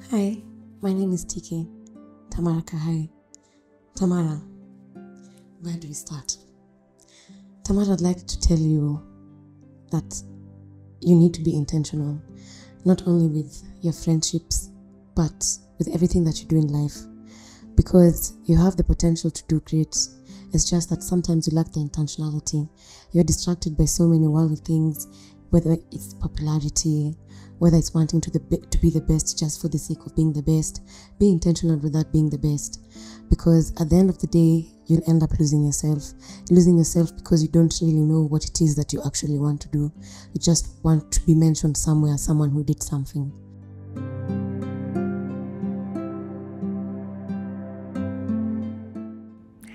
Hi, my name is TK, Tamara Kahai. Tamara, where do we start? Tamara, I'd like to tell you that you need to be intentional, not only with your friendships, but with everything that you do in life, because you have the potential to do great. It's just that sometimes you lack the intentionality. You're distracted by so many worldly things, whether it's popularity, whether it's wanting to be the best just for the sake of being the best. Be intentional with that being the best, because at the end of the day, you'll end up losing yourself. Losing yourself because you don't really know what it is that you actually want to do. You just want to be mentioned somewhere as someone who did something.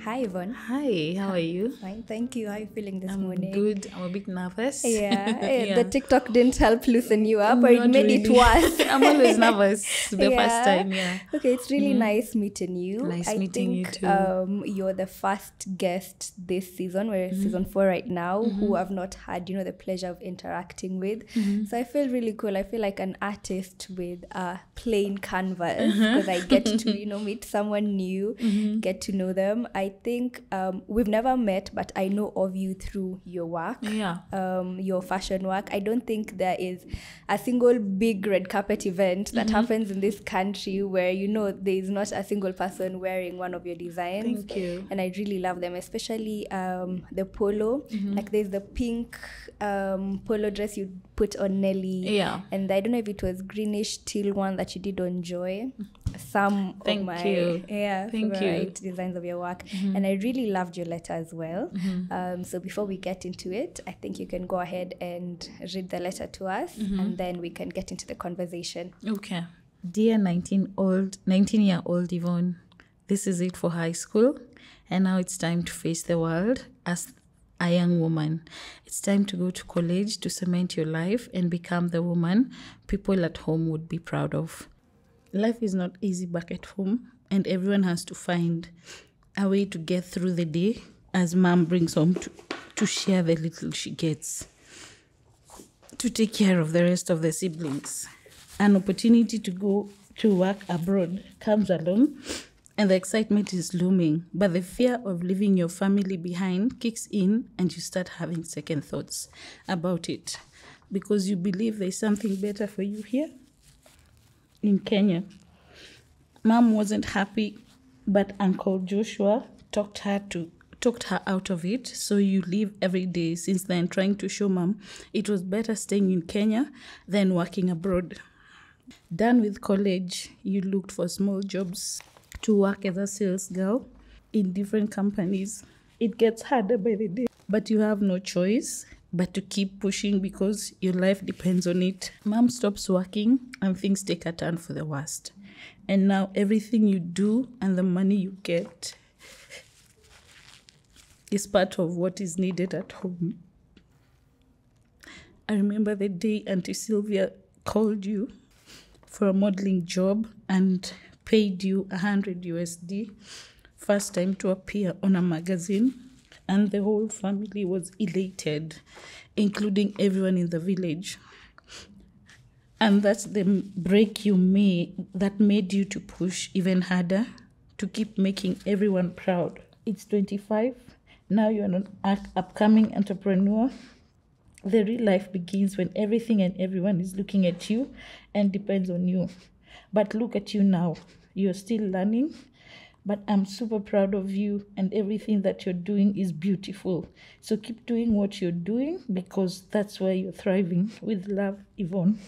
Hi, Yvonne. Hi, how are you? Fine, thank you. How are you feeling this morning? I'm good. I'm a bit nervous. Yeah. The TikTok didn't help loosen you up, or it Not made really. it worse. I'm always nervous the first time, yeah. Okay, it's really nice meeting you. Nice meeting you too. You're the first guest this season. We're in season 4 right now, who I've not had, the pleasure of interacting with. So I feel really cool. I feel like an artist with a plain canvas, because I get to, meet someone new, get to know them. I think we've never met, but I know of you through your work, your fashion work. I don't think there is a single big red carpet event that happens in this country where, there is not a single person wearing one of your designs. Thank you. And I really love them, especially the polo. Like there's the pink polo dress you put on Nelly. Yeah. And I don't know if it was greenish teal one that you did on Joy. Some Thank of my you. favorite designs of your work. And I really loved your letter as well. So before we get into it, I think you can go ahead and read the letter to us, and then we can get into the conversation. Okay. Dear 19-year-old Yvonne, this is it for high school, and now it's time to face the world as a young woman. It's time to go to college to cement your life and become the woman people at home would be proud of. Life is not easy back at home, and everyone has to find a way to get through the day as mom brings home to share the little she gets, to take care of the rest of the siblings. An opportunity to go to work abroad comes along, and the excitement is looming, but the fear of leaving your family behind kicks in, and you start having second thoughts about it because you believe there's something better for you here in Kenya. Mom wasn't happy, but Uncle Joshua talked her out of it, so you leave every day since then, trying to show mom it was better staying in Kenya than working abroad. Done with college, you looked for small jobs to work as a sales girl in different companies. It gets harder by the day, but you have no choice but to keep pushing because your life depends on it. Mom stops working and things take a turn for the worst. And now everything you do and the money you get is part of what is needed at home. I remember the day Auntie Sylvia called you for a modeling job and paid you $100, first time to appear on a magazine, and the whole family was elated, including everyone in the village. And that's the break you made that made you to push even harder to keep making everyone proud. It's 25. Now you're an upcoming entrepreneur. The real life begins when everything and everyone is looking at you and depends on you. But look at you now. You're still learning, but I'm super proud of you, and everything that you're doing is beautiful. So keep doing what you're doing because that's where you're thriving. With love, Yvonne.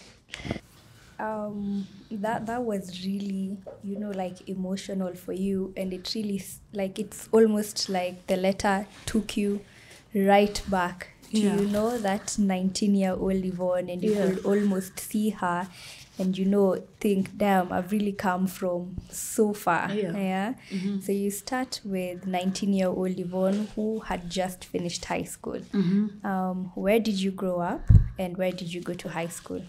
That was really, like emotional for you, and it really, like, it's almost like the letter took you right back to, that 19-year-old Yvonne, and you could almost see her and, think, damn, I've really come from so far. So you start with 19-year-old Yvonne, who had just finished high school. Where did you grow up, and where did you go to high school?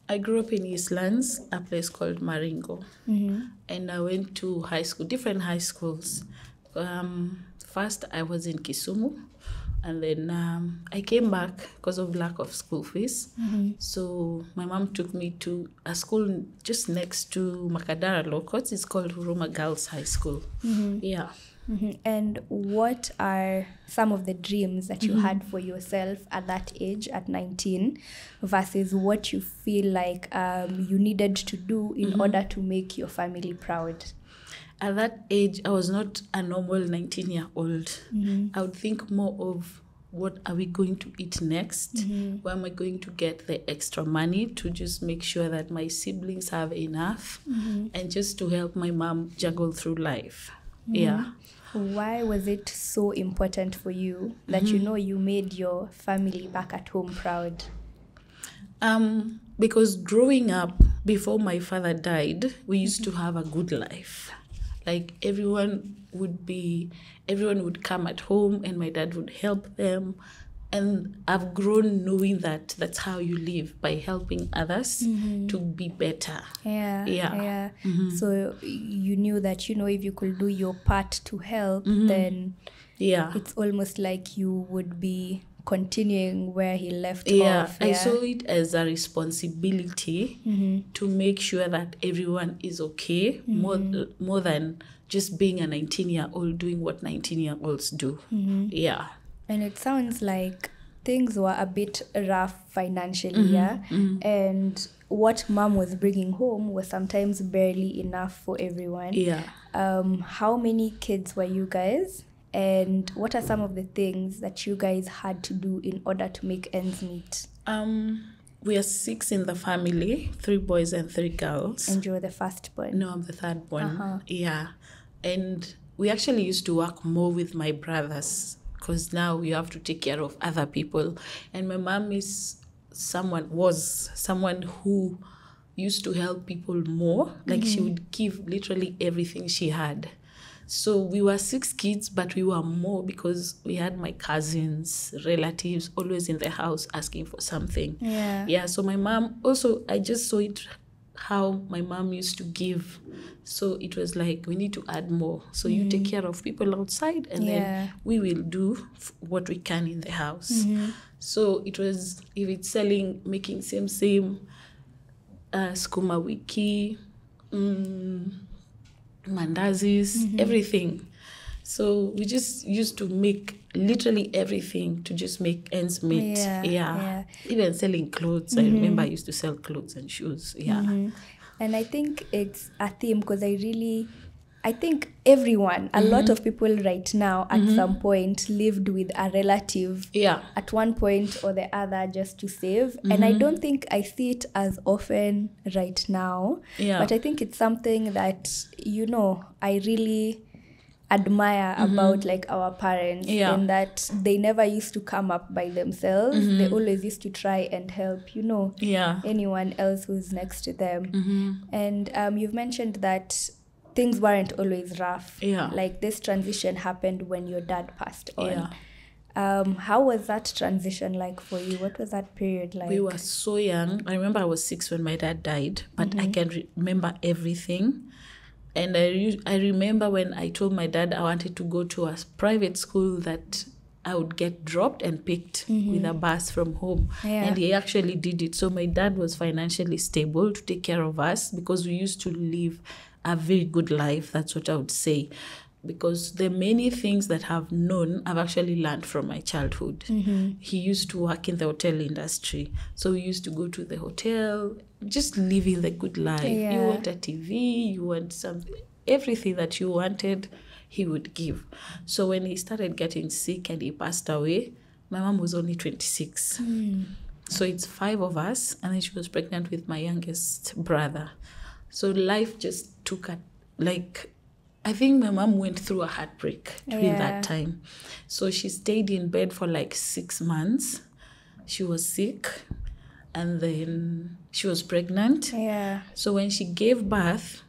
I grew up in Eastlands, a place called Maringo. And I went to high school, different high schools. First, I was in Kisumu, And then I came back because of lack of school fees. So my mom took me to a school just next to Makadara Locals. It's called Huruma Girls High School. Yeah. And what are some of the dreams that you had for yourself at that age, at 19, versus what you feel like you needed to do in order to make your family proud? At that age, I was not a normal 19-year-old. I would think more of, what are we going to eat next? Where am I going to get the extra money to just make sure that my siblings have enough and just to help my mom juggle through life? Yeah. Why was it so important for you that you made your family back at home proud? Because growing up, before my father died, we used to have a good life. Like everyone would come at home and my dad would help them. And I've grown knowing that that's how you live, by helping others to be better. Yeah. So you knew that, if you could do your part to help, then it's almost like you would be continuing where he left off. I saw it as a responsibility to make sure that everyone is okay, more than just being a 19-year-old doing what 19-year-olds do. Yeah. And it sounds like things were a bit rough financially, and what mom was bringing home was sometimes barely enough for everyone. How many kids were you guys? And what are some of the things that you guys had to do in order to make ends meet? We are 6 in the family, 3 boys and 3 girls. And you were the firstborn? No, I'm the third one. Yeah. And we actually used to work more with my brothers, because now you have to take care of other people. And my mom was someone who used to help people more. Like she would give literally everything she had. So we were 6 kids, but we were more because we had my cousins, relatives always in the house asking for something. Yeah. So my mom also, I just saw it how my mom used to give. So it was like, we need to add more. So you take care of people outside, and then we will do what we can in the house. So it was, if it's selling, making same skuma wiki, mandazis, everything. So we just used to make literally everything to just make ends meet. Even selling clothes. I remember I used to sell clothes and shoes. And I think it's a theme, because I think everyone, a lot of people right now at some point lived with a relative at one point or the other just to save. And I don't think I see it as often right now. But I think it's something that, I really admire about like our parents, in that they never used to come up by themselves. They always used to try and help, anyone else who's next to them. And you've mentioned that things weren't always rough. Like this transition happened when your dad passed on. How was that transition like for you? What was that period like? We were so young. I remember I was 6 when my dad died, but I can remember everything. And I remember when I told my dad I wanted to go to a private school, that I would get dropped and picked with a bus from home. And he actually did it. So my dad was financially stable to take care of us, because we used to live a very good life. That's what I would say. Because the many things that I've known, I've actually learned from my childhood. He used to work in the hotel industry. So we used to go to the hotel, just living the good life. You want a TV, you want something, everything that you wanted, he would give. So when he started getting sick and he passed away, my mom was only 26. So it's 5 of us, and then she was pregnant with my youngest brother. So life just took I think my mom went through a heartbreak during that time. So she stayed in bed for like 6 months. She was sick, and then she was pregnant. So when she gave birth,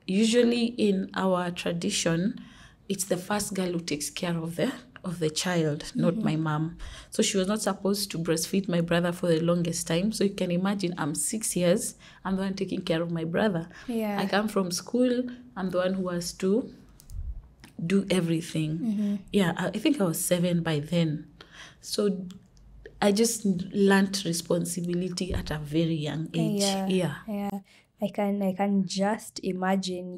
usually in our tradition, it's the first girl who takes care of the child, not my mom. So she was not supposed to breastfeed my brother for the longest time. So you can imagine, I'm 6 years, I'm the one taking care of my brother. I come from school, I'm the one who has to do everything. I think I was 7 by then. So I just learned responsibility at a very young age. Yeah. I can just imagine,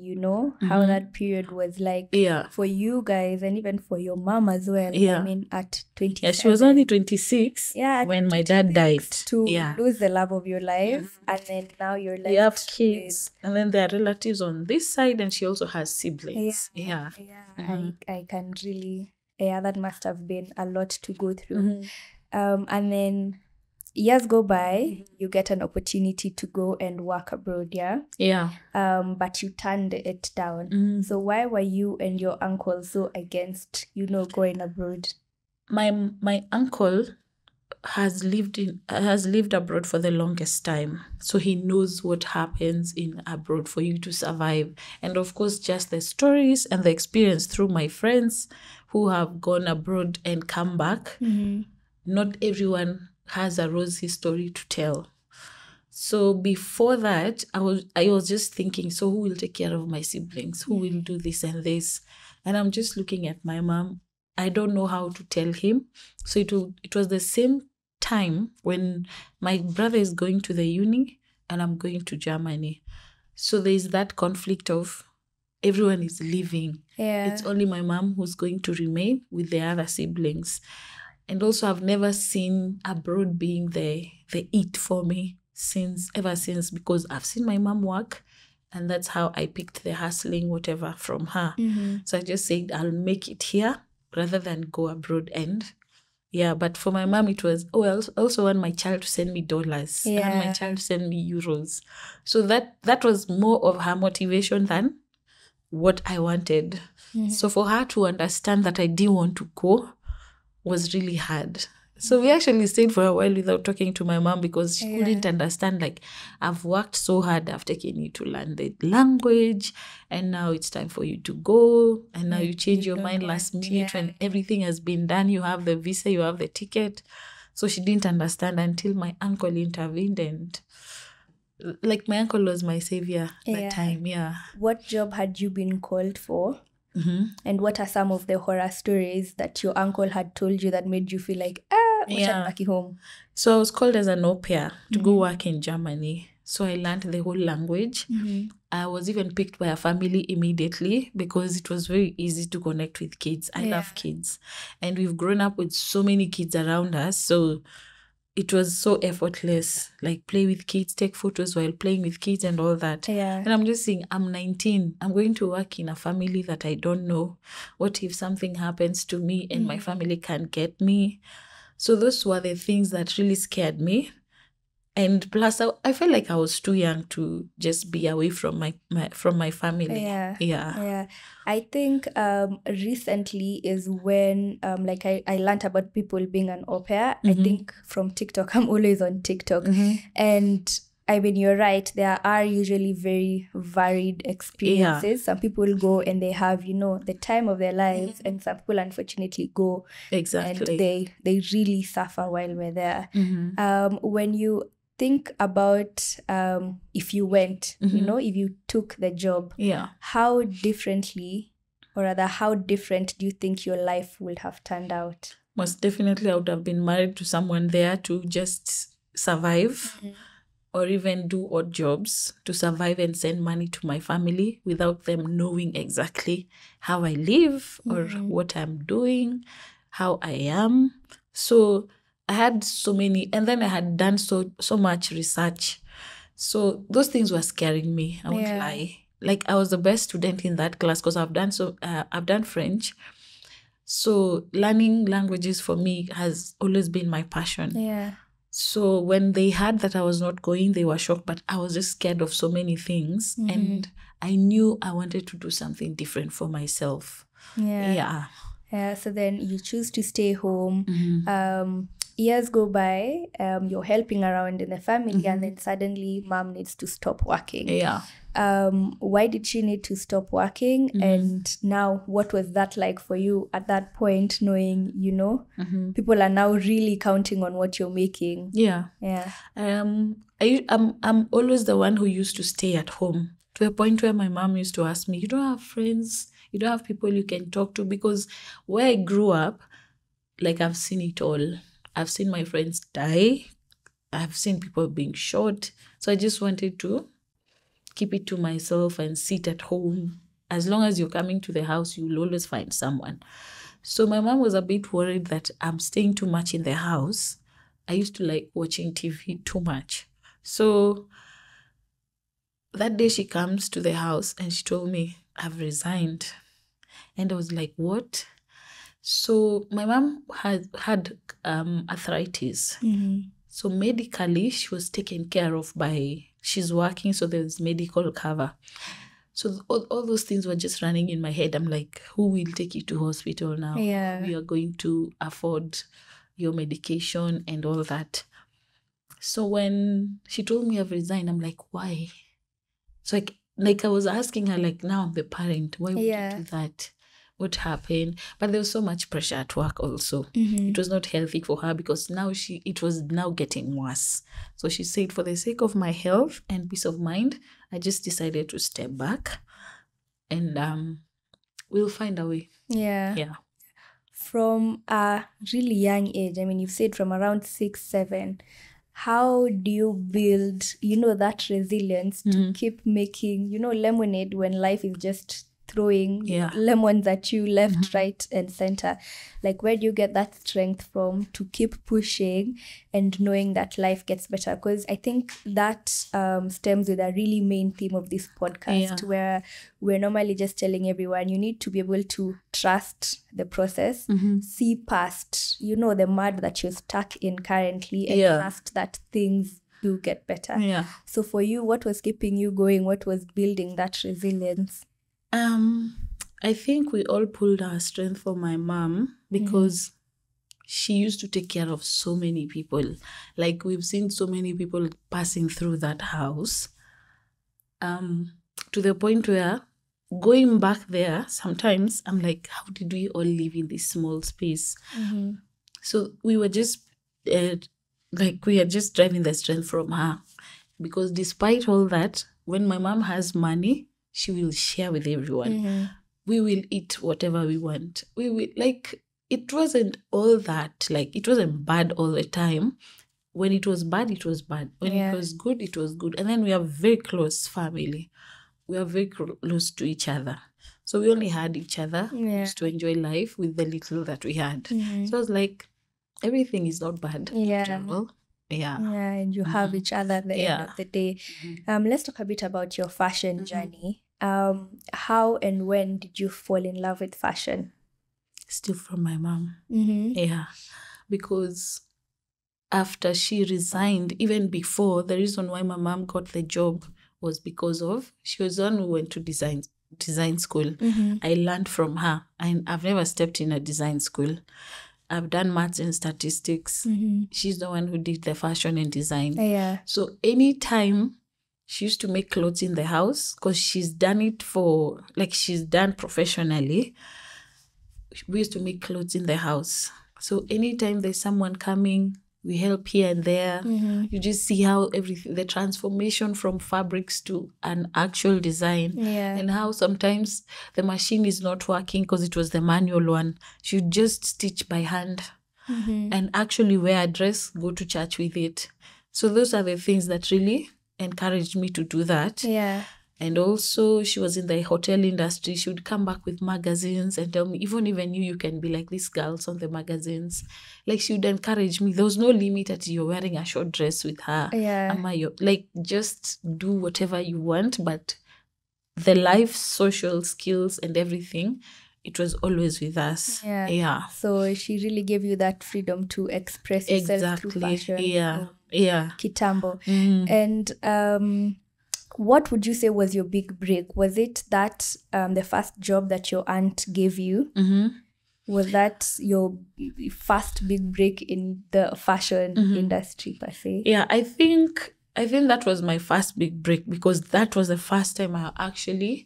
how that period was like for you guys and even for your mom as well. Yeah. I mean, at 27. Yeah, she was only 26 when my dad died. To lose the love of your life, and then now you're left you have kids, and then there are relatives on this side, and she also has siblings. I can really, that must have been a lot to go through. And then years go by, you get an opportunity to go and work abroad, but you turned it down. So why were you and your uncle so against, going abroad? My uncle has lived abroad for the longest time, so he knows what happens in abroad for you to survive. And of course, just the stories and the experience through my friends who have gone abroad and come back. Not everyone has a rosy story to tell. So before that, I was just thinking, so who will take care of my siblings? Who will do this and this? And I'm just looking at my mom. I don't know how to tell him. So it was the same time when my brother is going to the uni and I'm going to Germany. So there's that conflict of everyone is leaving. It's only my mom who's going to remain with the other siblings. And also, I've never seen abroad being the it for me ever since, because I've seen my mom work, and that's how I picked the hustling, whatever, from her. So I just said, I'll make it here rather than go abroad. And but for my mom, it was, I also want my child to send me dollars. I want my child to send me euros. So that was more of her motivation than what I wanted. So for her to understand that I didn't want to go was really hard. So we actually stayed for a while without talking to my mom, because she couldn't understand, like, I've worked so hard, I've taken you to learn the language, and now it's time for you to go, and now you change your mind last minute when everything has been done. You have the visa, you have the ticket. So she didn't understand until my uncle intervened, and like, my uncle was my savior that time. What job had you been called for? And what are some of the horror stories that your uncle had told you that made you feel like, back home? So I was called as an au pair to go work in Germany. So I learned the whole language. I was even picked by a family immediately because it was very easy to connect with kids. I love kids. And we've grown up with so many kids around us. So it was so effortless, like play with kids, take photos while playing with kids and all that. And I'm just saying, I'm 19. I'm going to work in a family that I don't know. What if something happens to me and my family can't get me? So those were the things that really scared me. And plus, I felt like I was too young to just be away from my family. I think recently is when I learned about people being an au pair. I think from TikTok. I'm always on TikTok. And I mean, you're right. There are usually very varied experiences. Some people go and they have, the time of their lives, and some people unfortunately go and they really suffer while we're there. When you think about if you went, if you took the job, how differently, or rather, how different do you think your life would have turned out? Most definitely, I would have been married to someone there to just survive, or even do odd jobs to survive and send money to my family without them knowing exactly how I live or what I'm doing, how I am. So I had so many, and then I had done so much research. So those things were scaring me. I won't lie. Like, I was the best student in that class because I've done French. So learning languages for me has always been my passion. So when they heard that I was not going, they were shocked, but I was just scared of so many things. And I knew I wanted to do something different for myself. So then you choose to stay home. Years go by, you're helping around in the family, and then suddenly mom needs to stop working. Why did she need to stop working? And now, what was that like for you at that point, knowing, people are now really counting on what you're making? I'm always the one who used to stay at home, to a point where my mom used to ask me, you don't have friends, you don't have people you can talk to, because where I grew up, like I've seen it all. I've seen my friends die. I've seen people being shot. So I just wanted to keep it to myself and sit at home. As long as you're coming to the house, you'll always find someone. So my mom was a bit worried that I'm staying too much in the house. I used to like watching TV too much. So that day she comes to the house and she told me, I've resigned. And I was like, what? So my mom had arthritis. So medically, she was taken care of by, she's working, so there's medical cover. So all those things were just running in my head. I'm like, who will take you to hospital now? Yeah. We are going to afford your medication and all that. So when she told me I've resigned, I'm like, why? So like I was asking her, like, now I'm the parent. Why would you do that? What happened? But there was so much pressure at work also. It was not healthy for her because now it was now getting worse. So she said, for the sake of my health and peace of mind, I just decided to step back and we'll find a way. Yeah. From a really young age, I mean, you've said from around 6, 7, how do you build, that resilience to keep making, lemonade when life is just throwing lemons at you left, right, and center? Like, where do you get that strength from to keep pushing and knowing that life gets better? Because I think that stems with a really main theme of this podcast, where we're normally just telling everyone you need to be able to trust the process, see past, the mud that you're stuck in currently, and trust that things do get better. So for you, what was keeping you going? What was building that resilience? I think we all pulled our strength from my mom because she used to take care of so many people. Like, we've seen so many people passing through that house, to the point where going back there, sometimes I'm like, how did we all live in this small space? So we were just we are just driving the strength from her, because despite all that, when my mom has money, she will share with everyone. We will eat whatever we want. We will, like, it wasn't all that, like, it wasn't bad all the time. When it was bad, it was bad. When it was good, it was good. And then we are very close family. We are very close to each other. So we only had each other. We used to enjoy life with the little that we had. So I was like, everything is not bad. And you have each other at the end of the day. Let's talk a bit about your fashion journey. How and when did you fall in love with fashion? Still from my mom. Because after she resigned, even before, the reason why my mom got the job was because of, she was the one who went to design school. I learned from her. I've never stepped in a design school. I've done maths and statistics. She's the one who did the fashion and design. So anytime she used to make clothes in the house, because she's done it she's done professionally, we used to make clothes in the house. So anytime there's someone coming, we help here and there. You just see how everything, the transformation from fabrics to an actual design, and how sometimes the machine is not working because it was the manual one. She would just stitch by hand and actually wear a dress, go to church with it. So those are the things that really encouraged me to do that. And also, she was in the hotel industry. She would come back with magazines and tell me, even you can be like these girls on the magazines. Like, she would encourage me. There was no limit that you're wearing a short dress with her. Like, just do whatever you want. But the life, social skills and everything, it was always with us. So she really gave you that freedom to express yourself through fashion. Kitambo. And what would you say was your big break? Was it that the first job that your aunt gave you? Was that your first big break in the fashion industry per se? I think that was my first big break, because that was the first time I actually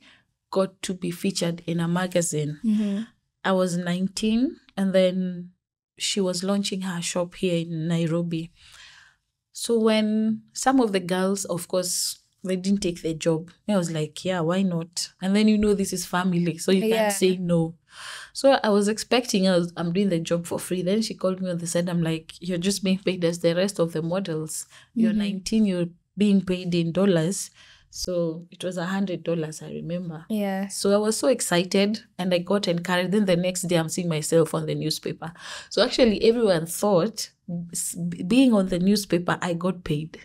got to be featured in a magazine. I was 19, and then she was launching her shop here in Nairobi. So when some of the girls, of course, they didn't take the job, I was like, yeah, why not? And then this is family, so you can't say no. So I was expecting I'm doing the job for free. Then she called me on the side. I'm like, you're just being paid as the rest of the models. You're 19, you're being paid in dollars. So it was $100, I remember. Yeah. So I was so excited and I got encouraged. Then the next day I'm seeing myself on the newspaper. So actually everyone thought being on the newspaper, I got paid.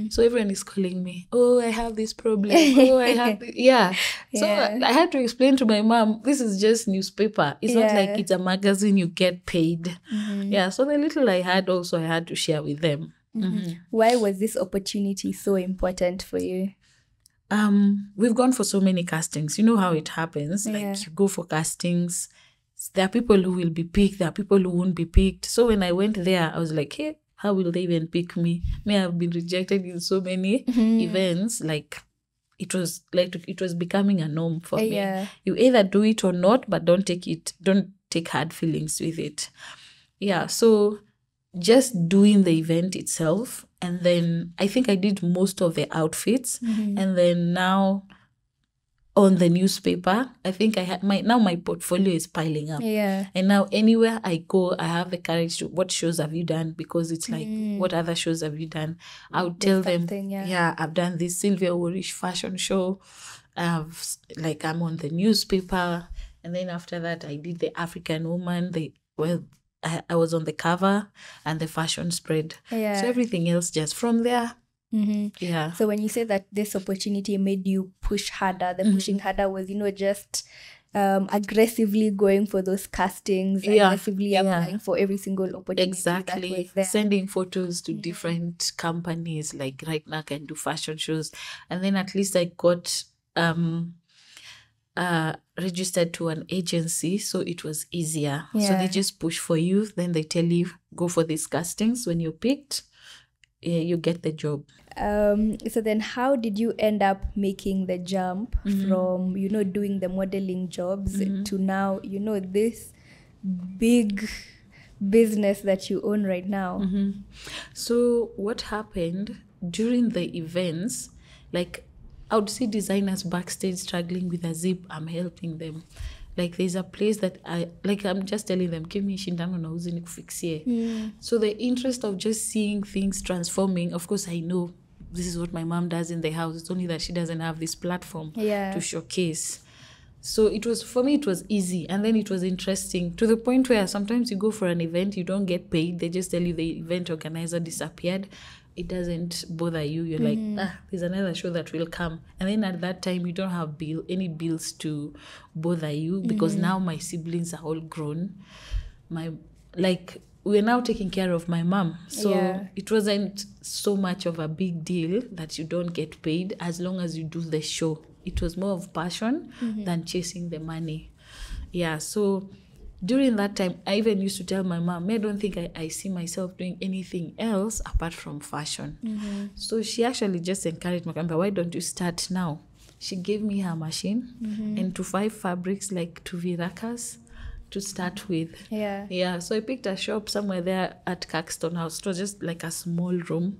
So everyone is calling me, oh, I have this problem. Oh, I have yeah. So I had to explain to my mom, this is just newspaper. It's not like it's a magazine you get paid. Yeah. So the little I had also, I had to share with them. Why was this opportunity so important for you? We've gone for so many castings. You know how it happens. Like you go for castings. There are people who will be picked. There are people who won't be picked. So when I went there, I was like, hey, how will they even pick me? May have been rejected in so many events. Like it was becoming a norm for me. You either do it or not, but don't take hard feelings with it. Yeah. So just doing the event itself. And then I think I did most of the outfits. And then now on the newspaper, I think I had my portfolio is piling up. Yeah. And now anywhere I go, I have the courage to, what shows have you done? Because it's like, what other shows have you done? I would tell them, I've done this Sylvia Warish fashion show. I'm on the newspaper. And then after that, I did the African Woman. I was on the cover and the fashion spread. Yeah. So everything else just from there. Yeah. So when you say that this opportunity made you push harder, the pushing harder was, just aggressively going for those castings, aggressively applying for every single opportunity. Exactly. That was there. Sending photos to different companies, like right now I can do fashion shows. And then at least I got registered to an agency, so it was easier. So they just push for you, then they tell you, go for these castings. When you're picked, you get the job. So then how did you end up making the jump from, doing the modeling jobs to now, this big business that you own right now? So what happened during the events, like I would see designers backstage struggling with a zip, I'm helping them. Like there's a place that I'm just telling them, give me shindano na uzi nikufixie. So the interest of just seeing things transforming, of course I know this is what my mom does in the house. It's only that she doesn't have this platform to showcase. So for me, it was easy. And then it was interesting to the point where sometimes you go for an event, you don't get paid. They just tell you the event organizer disappeared. It doesn't bother you. You're like, there's another show that will come. And then at that time, you don't have any bills to bother you because now my siblings are all grown. We're now taking care of my mom. So it wasn't so much of a big deal that you don't get paid as long as you do the show. It was more of passion than chasing the money. Yeah, so during that time, I even used to tell my mom, I don't think I see myself doing anything else apart from fashion. So she actually just encouraged me, why don't you start now? She gave me her machine and 5 fabrics, like 2 virakas to start with. Yeah. So I picked a shop somewhere there at Caxton House. It was just like a small room.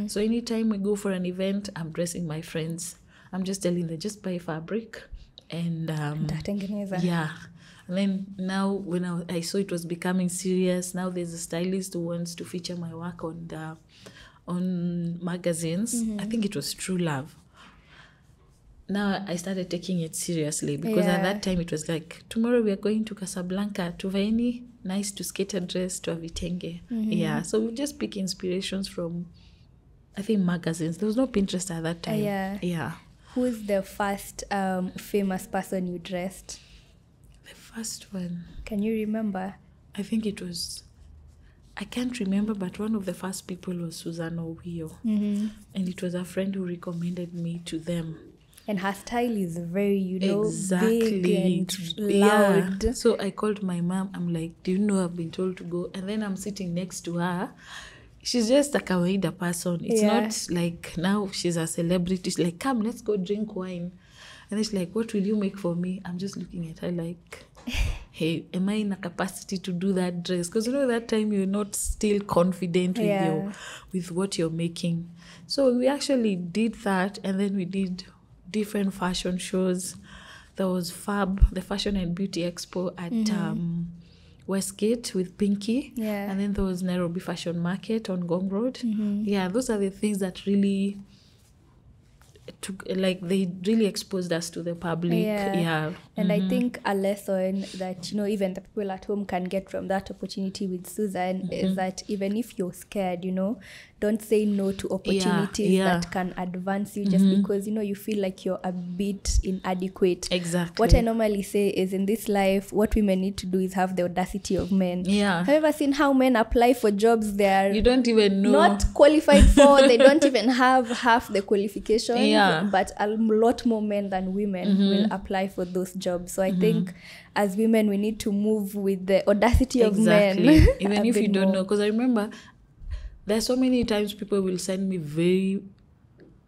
So anytime we go for an event, I'm dressing my friends. I'm just telling them, just buy fabric and yeah. And then now when I saw it was becoming serious, now there's a stylist who wants to feature my work on magazines. I think it was True Love. Now I started taking it seriously because at that time it was like, tomorrow we are going to Casablanca to Vaini, nice to skater dress to a vitenge. Yeah, so we just pick inspirations from, I think, magazines. There was no Pinterest at that time. Yeah. Who's the first famous person you dressed? The first one. Can you remember? I think it was, I can't remember, but one of the first people was Susanna Ohio. And it was a friend who recommended me to them. And her style is very, exactly. big and loud. Yeah. So I called my mom. I'm like, do you know I've been told to go? And then I'm sitting next to her. She's just a kawaida person. It's not like now she's a celebrity. She's like, come, let's go drink wine. And it's like, what will you make for me? I'm just looking at her like, hey, am I in a capacity to do that dress? Because that time you're not still confident with what you're making. So we actually did that, and then we did different fashion shows. there was Fab, the Fashion and Beauty Expo at Westgate with Pinky. Yeah. And then there was Nairobi Fashion Market on Gong Road. Yeah, those are the things that really they really exposed us to the public. Yeah. And I think a lesson that, even the people at home can get from that opportunity with Susan is that even if you're scared, don't say no to opportunities that can advance you just because, you feel like you're a bit inadequate. Exactly. What I normally say is, in this life, what women need to do is have the audacity of men. Yeah. Have you ever seen how men apply for jobs they're you don't even know, not qualified for? They don't even have half the qualifications. Yeah. But a lot more men than women will apply for those jobs. So I think as women, we need to move with the audacity of men. Even if you don't know. Because I remember there's so many times people will send me very,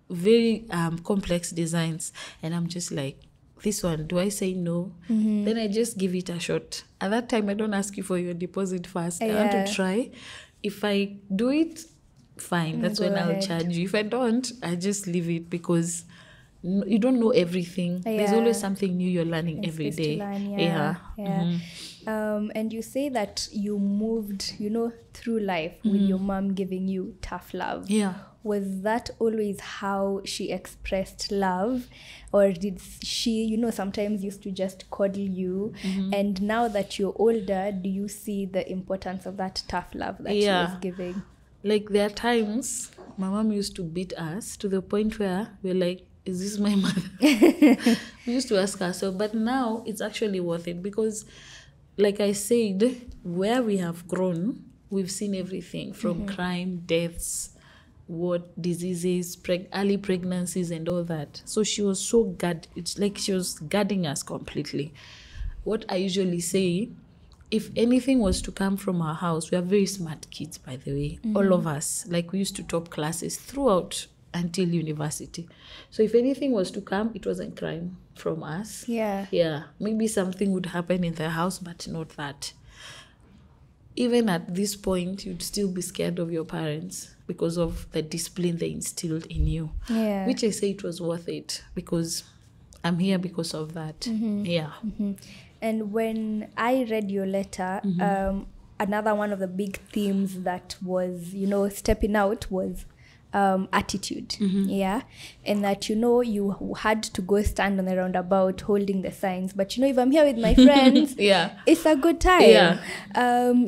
very complex designs. And I'm just like, this one, do I say no? Then I just give it a shot. At that time, I don't ask you for your deposit first. I want to try. If I do it, fine. That's when I'll charge you. If I don't, I just leave it because you don't know everything. There's always something new you're learning every day. And you say that you moved, through life with your mom giving you tough love. Yeah. Was that always how she expressed love? Or did she, sometimes used to just coddle you? And now that you're older, do you see the importance of that tough love that she was giving? Like, there are times my mom used to beat us to the point where we're like, is this my mother? We used to ask ourselves, but now it's actually worth it because, like I said, where we have grown, we've seen everything from crime, deaths, diseases, early pregnancies and all that. So she was so it's like she was guarding us completely. What I usually say, if anything was to come from our house, we are very smart kids, by the way, all of us. Like, we used to top classes throughout until university. So if anything was to come, it wasn't crime from us. Yeah. Maybe something would happen in the house, but not that. Even at this point, you'd still be scared of your parents because of the discipline they instilled in you. Yeah. Which I say it was worth it because I'm here because of that. Yeah. And when I read your letter, another one of the big themes that was, stepping out was attitude. And that, you had to go stand on the roundabout holding the signs. But, if I'm here with my friends, it's a good time.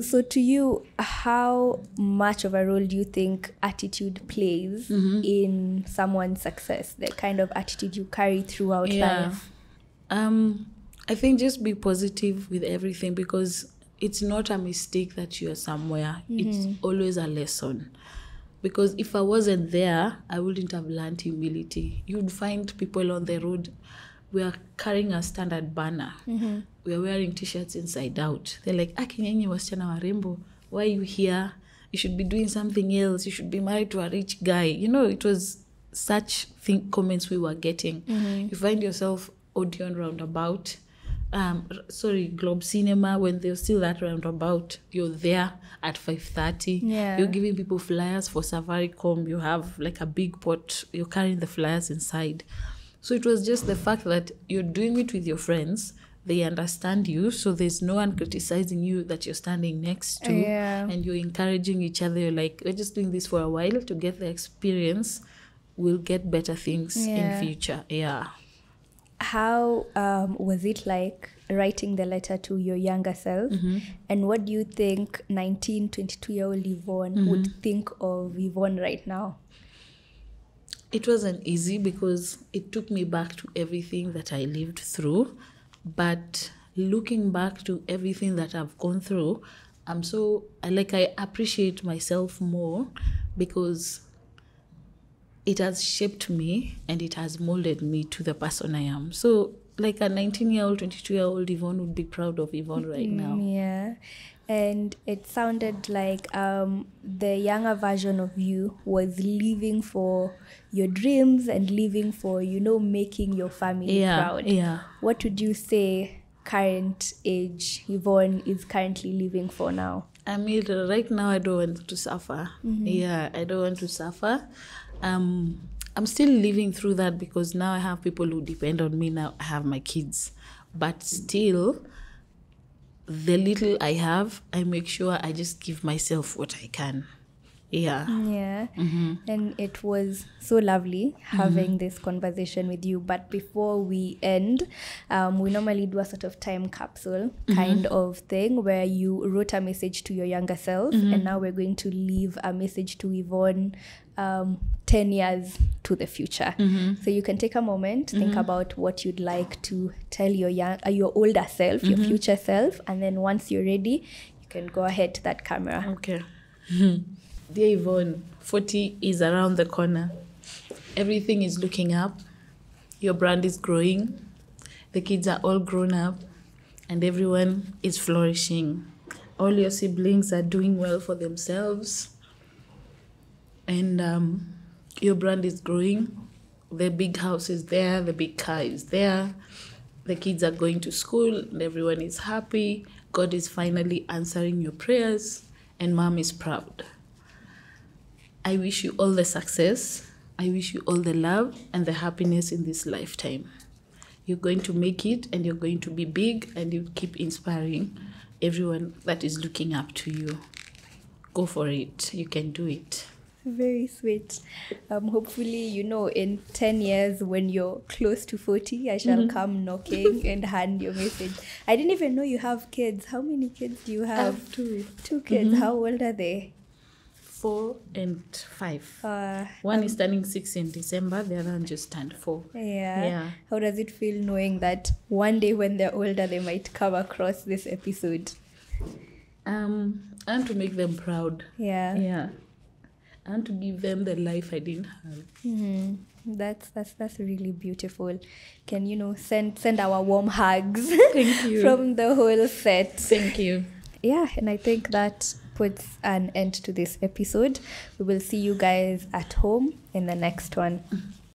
So to you, how much of a role do you think attitude plays in someone's success? The kind of attitude you carry throughout life? I think just be positive with everything because it's not a mistake that you're somewhere. It's always a lesson. Because if I wasn't there, I wouldn't have learned humility. You'd find people on the road, we are carrying a standard banner. We are wearing t-shirts inside out. They're like, Akinyenye wasichana warembo, why are you here? You should be doing something else. You should be married to a rich guy. It was such comments we were getting. You find yourself Odeon roundabout. Globe Cinema, when there's still that roundabout, you're there at 5:30. You're giving people flyers for Safaricom. You have like a big pot. You're carrying the flyers inside. So it was just the fact that you're doing it with your friends. They understand you, so there's no one criticizing you that you're standing next to, and you're encouraging each other. You're like, we're just doing this for a while to get the experience. We'll get better things in future. How was it like writing the letter to your younger self? And what do you think 22-year-old Yvonne would think of Yvonne right now? It wasn't easy because it took me back to everything that I lived through. But looking back to everything that I've gone through, I appreciate myself more because it has shaped me and it has molded me to the person I am. So like a 19-year-old, 22-year-old Yvonne would be proud of Yvonne right now. Yeah. And it sounded like the younger version of you was living for your dreams and living for, making your family proud. What would you say current age Yvonne is currently living for now? I mean, right now I don't want to suffer. I don't want to suffer. I'm still living through that because now I have people who depend on me. Now I have my kids. But still, the little I have, I make sure I just give myself what I can. Yeah. Yeah. And it was so lovely having this conversation with you. But before we end, we normally do a sort of time capsule kind of thing where you wrote a message to your younger self, and now we're going to leave a message to Yvonne 10 years to the future. So you can take a moment, think about what you'd like to tell your older self, your future self, and then once you're ready, you can go ahead to that camera. Okay. Dear Yvonne, 40 is around the corner. Everything is looking up. Your brand is growing. The kids are all grown up. And everyone is flourishing. All your siblings are doing well for themselves. And your brand is growing. The big house is there. The big car is there. The kids are going to school. And everyone is happy. God is finally answering your prayers. And mom is proud. I wish you all the success. I wish you all the love and the happiness in this lifetime. You're going to make it, and you're going to be big, and you keep inspiring everyone that is looking up to you. Go for it. You can do it. Very sweet. Hopefully, in 10 years when you're close to 40, I shall come knocking and hand your message. I didn't even know you have kids. How many kids do you have? I have two. Two kids. How old are they? 4 and 5. One is turning 6 in December. The other one just turned 4. Yeah. How does it feel knowing that one day when they're older, they might come across this episode? I want to make them proud. Yeah. I want to give them the life I didn't have. That's really beautiful. Can send our warm hugs Thank you. from the whole set. Thank you. Yeah, and I think that puts an end to this episode. We will see you guys at home in the next one.